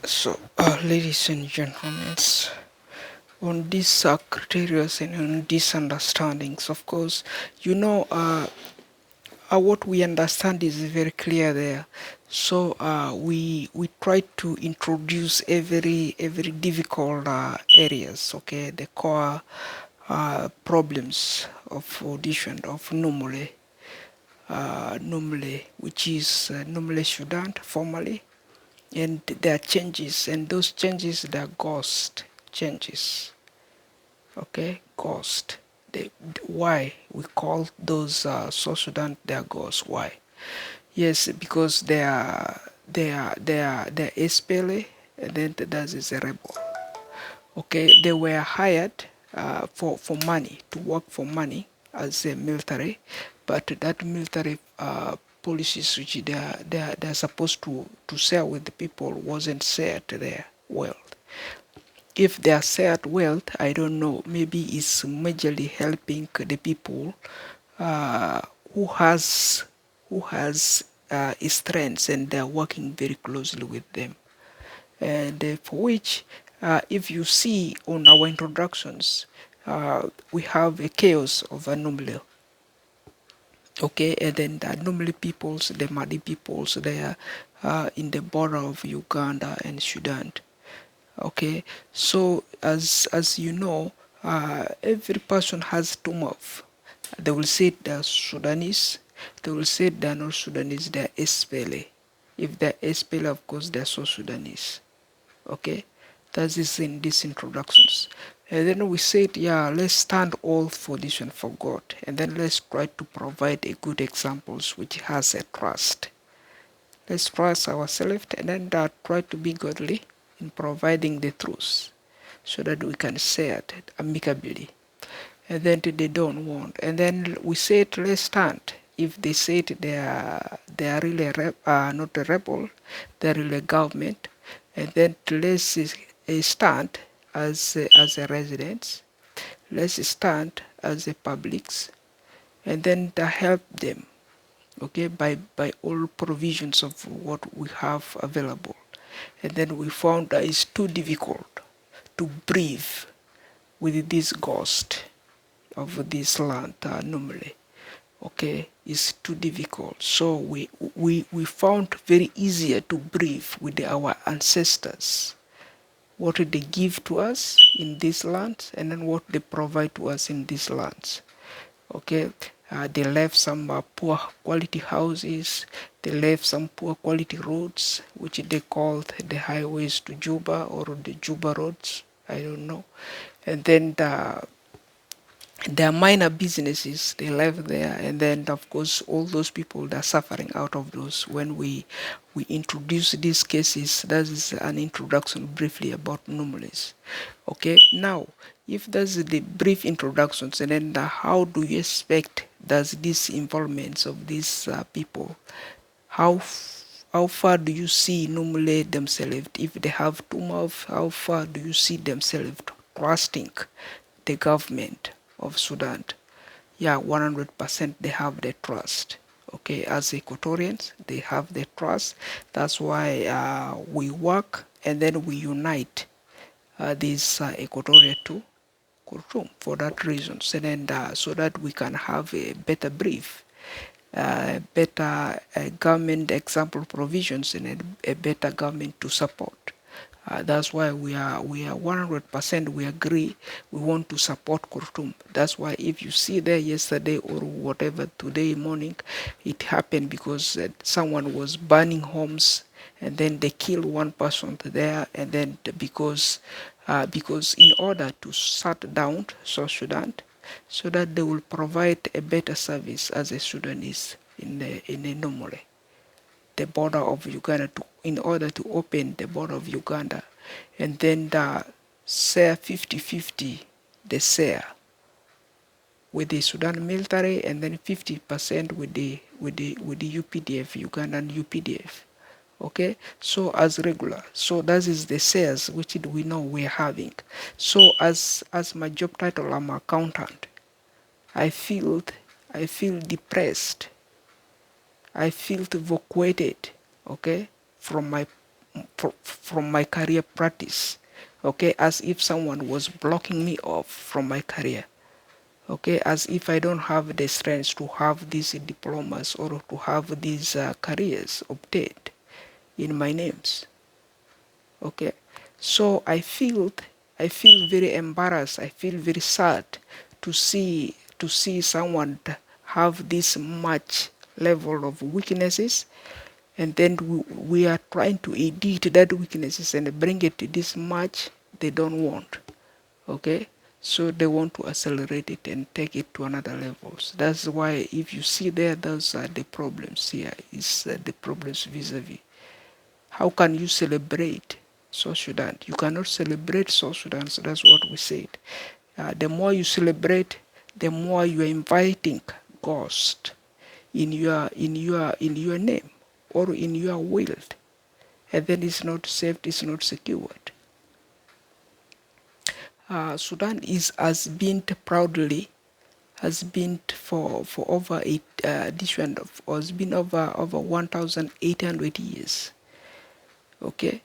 So, ladies and gentlemen, on these criteria and on these understandings, of course, you know, what we understand is very clear there. So we try to introduce every difficult areas, okay, the core problems of audition of Nimule, which is Nimule Sudan formerly, and there are changes, and those changes they are ghost changes, okay, ghost. Why we call those South Sudan they are ghosts? Why? Yes, because they are SPLA, and then that is a rebel. Okay, they were hired for money to work for money as a military, but that military policies which they're supposed to share with the people wasn't shared there well. If they are shared wealth, I don't know, maybe it's majorly helping the people uh, who has strengths, and they're working very closely with them. And for which, if you see on our introductions, we have a chaos of anomaly. Okay, and then the anomaly peoples, the Madi peoples, they are in the border of Uganda and Sudan. Okay, so as you know, every person has two mouths. They will say they're Sudanese, they will say they're not Sudanese, they're SPLA. If they're SPLA, of course they're so Sudanese. Okay, that is in these introductions. And then we said, yeah, let's stand all for this one for God, and then let's try to provide a good examples which has a trust. Let's trust ourselves, and then try to be godly in providing the truth so that we can say it amicably. And then they don't want. And then we said, let's stand. If they said they are really not a rebel, they're really government, and then let's stand as a residents. Let's stand as a publics, and then to help them, okay, by all provisions of what we have available. And then we found that it's too difficult to breathe with this ghost of this land normally. Okay, it's too difficult. So we found very easier to breathe with our ancestors. What they give to us in these lands, and then what they provide to us in these lands. Okay, they left some poor quality houses, they left some poor quality roads, which they called the highways to Juba, or the Juba roads, I don't know. And then there are minor businesses they left there, and then of course all those people that are suffering out of those. When we introduce these cases, that is an introduction briefly about Numules. Okay, now if that's the brief introductions, and then how do you expect does these involvements of these people, how how far do you see Numule themselves? If they have too much, how far do you see themselves trusting the government of Sudan? Yeah, 100% they have the trust. Okay, as Equatorians, they have the trust. That's why we work, and then we unite this Equatoria to Khartoum for that reason, and then so that we can have a better brief, better government example provisions, and a better government to support. That's why we are 100% we agree we want to support Khartoum. That's why if you see there yesterday or whatever today morning, it happened because someone was burning homes, and then they killed one person there, and then because in order to shut down South Sudan, so that they will provide a better service as a Sudanese in a Nimule, the border of Uganda, in order to open the border of Uganda, and then share 50-50, the share with the Sudan military, and then 50% with the UPDF, Ugandan UPDF. Okay, so as regular, so that is the shares which we know we're having. So as my job title, I'm accountant. I feel I feel depressed. I feel evacuated, okay, from from my career practice, okay, as if someone was blocking me off from my career, okay, as if I don't have the strength to have these diplomas or to have these careers obtained in my names, okay. So I feel very embarrassed, I feel very sad to see someone have this much level of weaknesses, and then we are trying to edit that weaknesses and bring it to this much they don't want, okay. So they want to accelerate it and take it to another levels. That's why if you see there, those are the problems here, is the problems vis-a-vis. How can you celebrate South Sudan? You cannot celebrate South Sudan, so that's what we said. The more you celebrate, the more you are inviting ghost in your name or in your will, and then it's not safe, it's not secured. Sudan has been proudly, has been for over eight edition of, or has been over 1,800 years, okay.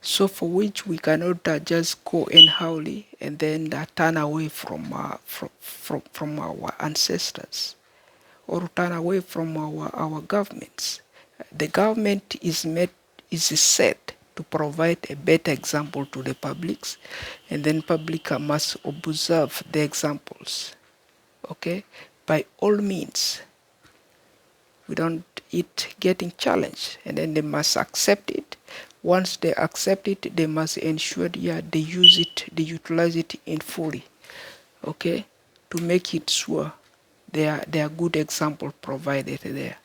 So for which we cannot just go anyhowly and then turn away from our ancestors, or turn away from our governments. The government is set to provide a better example to the publics, and then public must observe the examples, okay, by all means, without it getting challenged, and then they must accept it. Once they accept it, they must ensure, yeah, they use it, they utilize it in fully, okay, to make it sure they are good example provided there.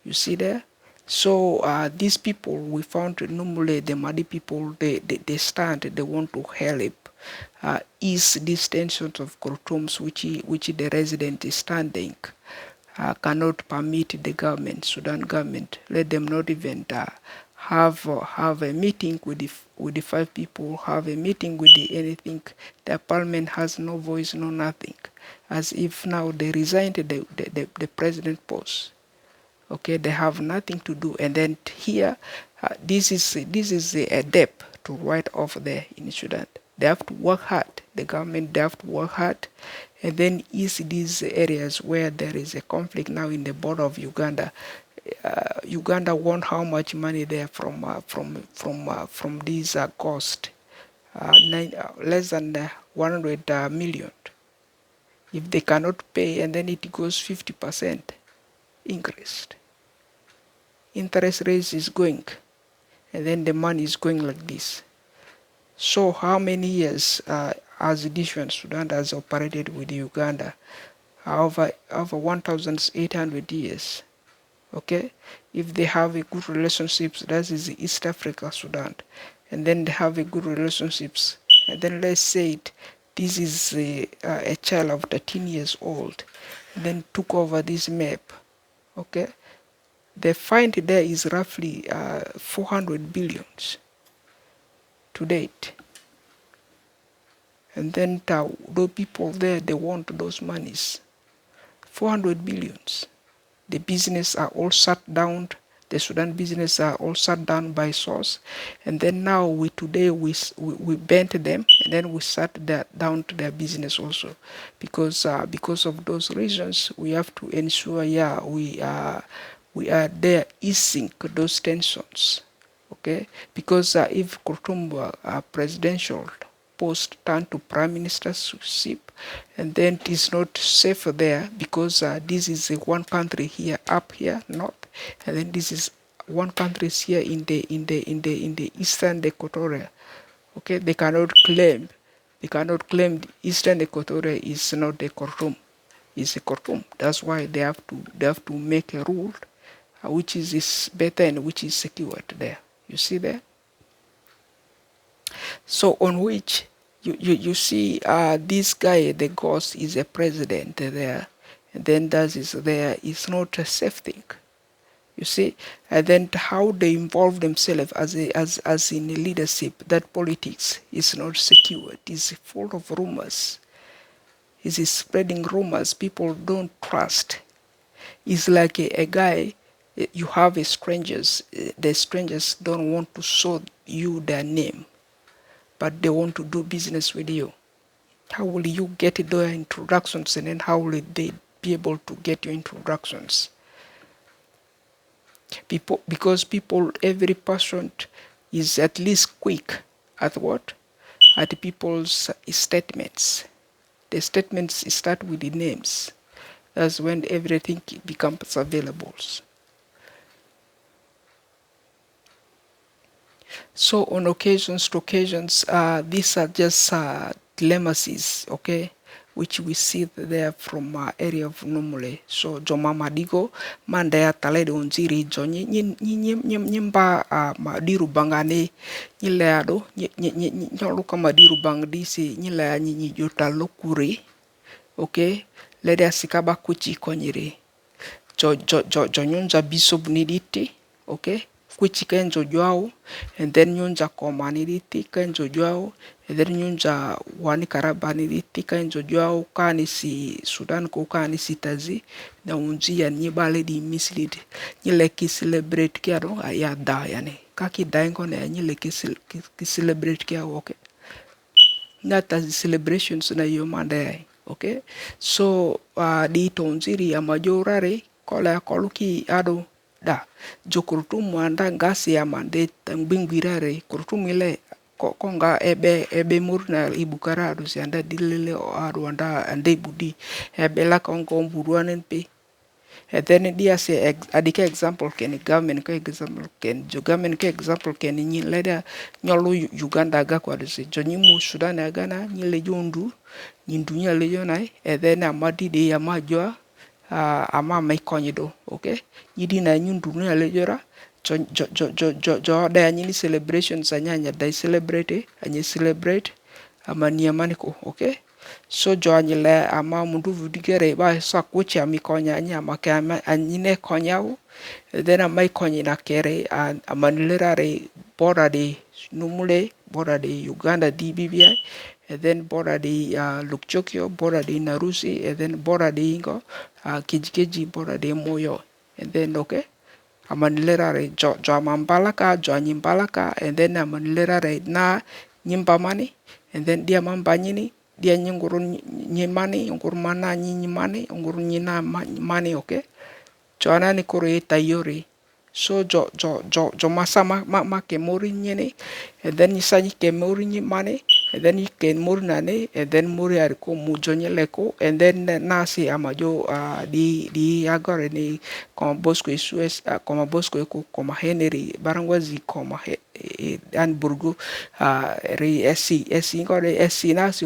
You see there? So these people, we found Nimule, the Madi people, they stand, they want to help ease these tensions of Khartoum, which the resident is standing, cannot permit the government, Sudan government, let them not even have a meeting with the five people, have a meeting with the anything. The parliament has no voice, no nothing, as if now they resigned the president post. Okay, they have nothing to do, and then here, this is a debt to write off there in Sudan. They have to work hard. The government, they have to work hard, and then ease these areas where there is a conflict now in the border of Uganda. Uganda want how much money there from these cost, less than 100 million. If they cannot pay, and then it goes 50% increased. Interest rate is going, and then the money is going like this. So how many years has Sudan has operated with Uganda? Over 1,800 years. Okay, if they have a good relationships, that is East Africa, Sudan, and then they have a good relationships, and then let's say this is a child of 13 years old, and then took over this map, okay, the find there is roughly 400 billions to date, and then those people there, they want those monies, 400 billions. The business are all shut down. The Sudan business are all shut down by source, and then now we bent them, and then we shut down to their business also, because of those reasons we have to ensure, yeah, we are there easing those tensions, okay, because if Khartoum presidential post turn to prime ministership, and then it is not safe there, because this is one country here up here north, and then this is one country here in the eastern Equatoria. Okay, they cannot claim the eastern Equatoria is not the Khartoum, is a Khartoum. That's why they have to make a rule which is better and which is secured there. You see there. So on which you see this guy, the ghost, is a president there, and then that is there is not a safe thing. You see, and then how they involve themselves as in leadership, that politics is not secure. It is full of rumors. It is spreading rumors. People don't trust. It's like a guy You have a strangers. The strangers don't want to show you their name, but they want to do business with you. How will you get their introductions, and then how will they be able to get your introductions? Because every person is at least quick at what? At people's statements. The statements start with the names. That's when everything becomes available. So on occasions to occasions, these are just dilemmas, okay, which we see there from area of Nimule. So Joma Madigo, Mandaya Talede Onziri Joni, Nyimba Madiru Bangane, Nileado, Nyoluka Madiru Bangdisi, Nilea Nyuta Lokuri, okay, Leda Sikaba Kuchi Konyere, Jonyunza Bishop Niditi, okay. Kuchi kenjo joao, and then nyunja komaniriti kenjo joao, and then nyunja wani karabaniriti kenjo joao kani si Sudan ko kani si tazi, na unji ya nyibale di mislead. Nyile ki celebrate kia do ayada yani. Kaki daingo na nyile ki celebrate kia okay. That as celebrations na yomande, okay. So di tonziri ya majorare kola koluki ado da jo kurtum anda ngasi ya mande tangbingwirare kurtum ile konga ebe murna ibukara adu si anda dilele o adu anda ande budi ebe la kongo mburuanen pe. And then dia say adike example ken government ko example ken jo government ko example ken ni leda nyolo Uganda ga kwa dise jo nyimu Sudan aga na nyile jondu nyindu nyale jonai and then amadi de amajwa ama mai konyido, okay. Yidi na nyundu nyale jora jo da nyini celebrations anyanya dai celebrate anyi celebrate amani amaniko, okay. So jo anyile ama mundu vudigere ba sa kuchi amikonya anya makama anyine konyawo then amai konyi na kere amanilere border de Nimule, border de Uganda DBBI, and then border de Lukchokyo, border de Narusi, and then border de Ingo, Kijikeji, border de Moyo, and then okay. Amanilere jo amambalaka, jo anyimbalaka, and then amanilere na nyimbamani, and then dia mambanyini, dia nyingurun nyimani, ngurmana nyimani, ngurun nyina mani, okay. Jo anani kore tayori. So jo masa ma kemori nyene, and then yisanyi kemori nyimane, and then you can murnane, and then muri ariko mujonye leko, and then nasi amajo di agore ni koma bosco sues koma bosco eko koma heneri barangwazi koma an burgu re esi ngore esi nasi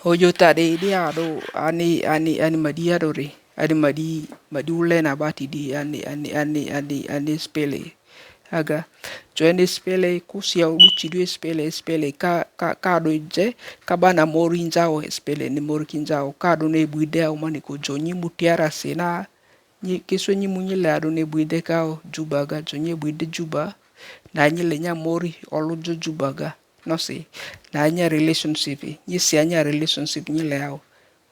ojo tade di ado ani madiado re ani madi ulena bati di ani SPLA aga join SPLA kusia uchi du SPLA ka do je kabana mori njao SPLA ni mori kinjao ka do ne buide o maniko jonyi mutiara sena ni keso nyi munyile ado ne buide ka juba ga jonyi buide juba na nyile nya mori olujo juba ga no see na nya relationship ni si anya relationship nyile yao,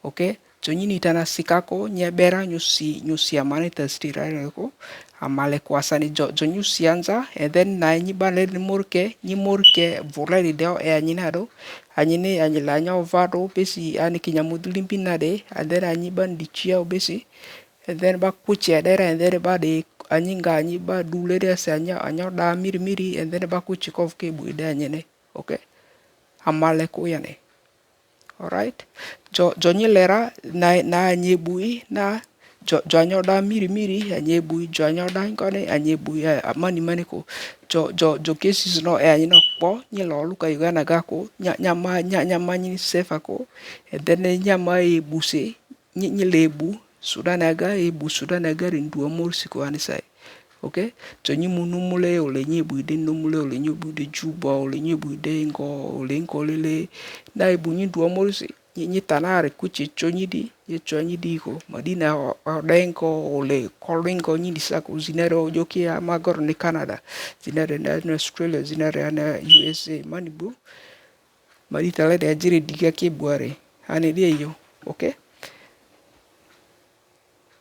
okay. Jonyi ni tana sikako nyebera nyusi amane tastira ko amale kwasani jonyu sianza and then na nyi bale ni murke volari deo anyinado anyine anyilanya ovado besi ani kinyamudulimpi nade and then anyi bandichia obesi and then ba kuchi adera and then ba de anyinga anyi ba dulere se anya da miri and then ba kuchi kovke buide anyine, okay. Amale ko yane. Alright. Jonyi lera na anyebui na Joanyoda miri anyebui joanyoda ngone anyebui mani ko jo cases no anyino po nyilo luka Uganda gako nyama nyini sefa ko and then nyama ebuse nyilebu Sudan aga rindu amorsi ko anisai, okay. Jonyi munumule ole nyebu de numule ole nyebu de juba ole nyebu de ngo ole nkolele na ebu nyidu amorsi nyi tanare kuchi chonyidi ye chonyidi ko madina denko ole kolingo nyidi sako zinero joki magor ni Canada zinere na Australia zinere na USA manibu madita le de jiri diga ke buare ane de yo, okay.